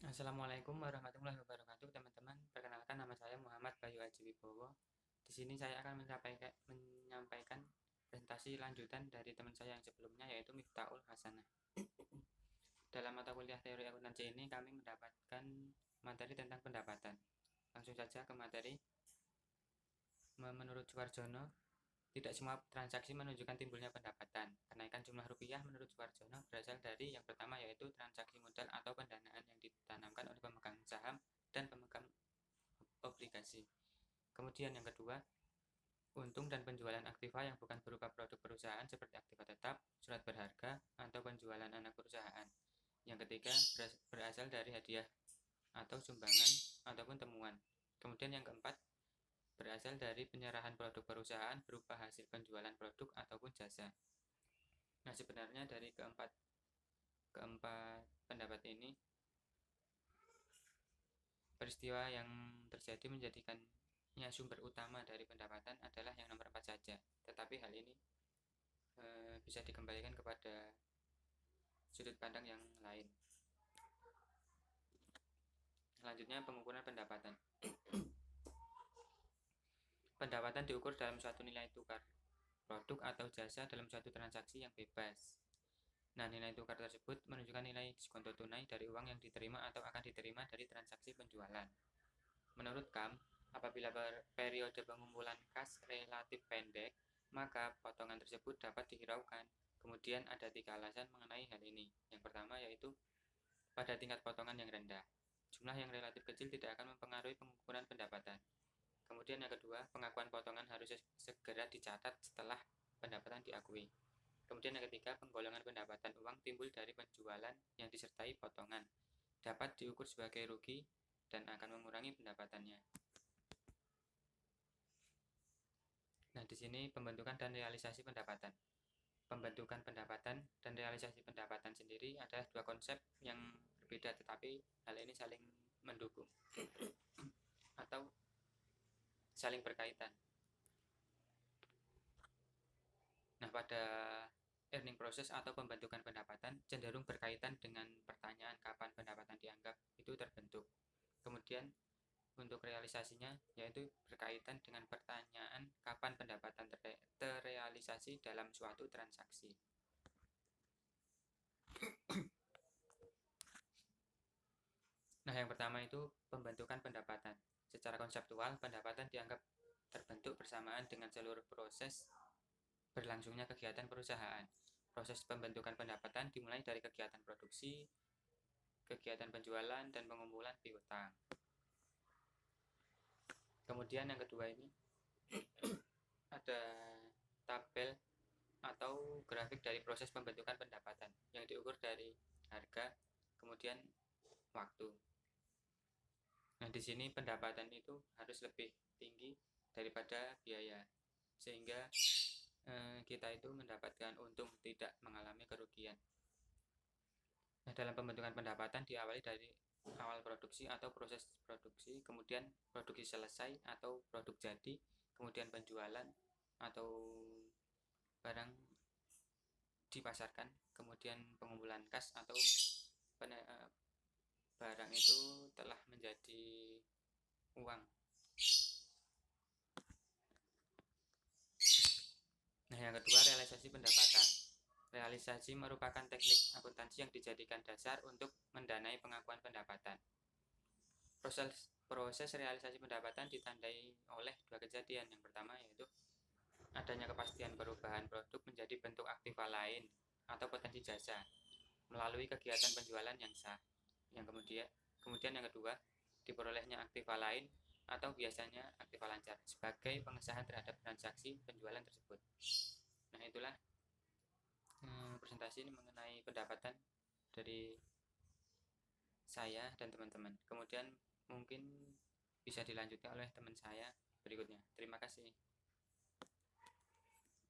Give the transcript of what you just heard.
Assalamualaikum warahmatullahi wabarakatuh, teman-teman. Perkenalkan, nama saya Muhammad Bayu Aji Wibowo. Di sini saya akan menyampaikan presentasi lanjutan dari teman saya yang sebelumnya, yaitu Miftahul Hasanah. Dalam mata kuliah teori akuntansi ini, kami mendapatkan materi tentang pendapatan. Langsung saja ke materi. Menurut Suwarjono, tidak semua transaksi menunjukkan timbulnya pendapatan. Kenaikan jumlah rupiah menurut Suwarjono berasal dari yang pertama, yaitu transaksi modal atau pendanaan yang ditanamkan oleh pemegang saham dan pemegang obligasi. Kemudian yang kedua, untung dan penjualan aktiva yang bukan berupa produk perusahaan seperti aktiva tetap, surat berharga, atau penjualan anak perusahaan. Yang ketiga, berasal dari hadiah atau sumbangan ataupun temuan. Kemudian yang keempat, berasal dari penyerahan produk perusahaan berupa hasil penjualan produk ataupun jasa. Nah, sebenarnya dari keempat pendapat ini, peristiwa yang terjadi menjadikannya sumber utama dari pendapatan adalah yang nomor 4 saja. Tetapi hal ini bisa dikembalikan kepada sudut pandang yang lain. Selanjutnya, pengukuran pendapatan. Pendapatan diukur dalam suatu nilai tukar produk atau jasa dalam suatu transaksi yang bebas. Nah, nilai tukar tersebut menunjukkan nilai diskonto tunai dari uang yang diterima atau akan diterima dari transaksi penjualan. Menurut KAM, apabila periode pengumpulan kas relatif pendek, maka potongan tersebut dapat dihiraukan. Kemudian ada 3 alasan mengenai hal ini. Yang pertama yaitu pada tingkat potongan yang rendah. Jumlah yang relatif kecil tidak akan mempengaruhi pengukuran pendapatan. Kemudian yang kedua, pengakuan potongan harus segera dicatat setelah pendapatan diakui. Kemudian yang ketiga, penggolongan pendapatan uang timbul dari penjualan yang disertai potongan. Dapat diukur sebagai rugi dan akan mengurangi pendapatannya. Nah, di sini pembentukan dan realisasi pendapatan. Pembentukan pendapatan dan realisasi pendapatan sendiri adalah dua konsep yang berbeda, tetapi hal ini saling mendukung atau saling berkaitan. Nah, pada earning process atau pembentukan pendapatan cenderung berkaitan dengan pertanyaan kapan pendapatan dianggap itu terbentuk. Kemudian untuk realisasinya yaitu berkaitan dengan pertanyaan kapan pendapatan terrealisasi dalam suatu transaksi. Nah, yang pertama itu pembentukan pendapatan. Secara konseptual, pendapatan dianggap terbentuk bersamaan dengan seluruh proses berlangsungnya kegiatan perusahaan. Proses pembentukan pendapatan dimulai dari kegiatan produksi, kegiatan penjualan, dan pengumpulan piutang. Kemudian yang kedua ini ada tabel atau grafik dari proses pembentukan pendapatan yang diukur dari harga, kemudian waktu. Nah, di sini pendapatan itu harus lebih tinggi daripada biaya, sehingga kita itu mendapatkan untung, tidak mengalami kerugian. Nah, dalam pembentukan pendapatan diawali dari awal produksi atau proses produksi, kemudian produksi selesai atau produk jadi, kemudian penjualan atau barang dipasarkan, kemudian pengumpulan kas atau barang itu telah menjadi uang. Nah, yang kedua, realisasi pendapatan. Realisasi merupakan teknik akuntansi yang dijadikan dasar untuk mendanai pengakuan pendapatan. Proses realisasi pendapatan ditandai oleh dua kejadian. Yang pertama yaitu adanya kepastian perubahan produk menjadi bentuk aktiva lain atau potensi jasa melalui kegiatan penjualan yang sah. Yang kemudian yang kedua, diperolehnya aktiva lain atau biasanya aktiva lancar sebagai pengesahan terhadap transaksi penjualan tersebut. Nah, itulah presentasi ini mengenai pendapatan dari saya dan teman-teman. Kemudian mungkin bisa dilanjutkan oleh teman saya berikutnya. Terima kasih.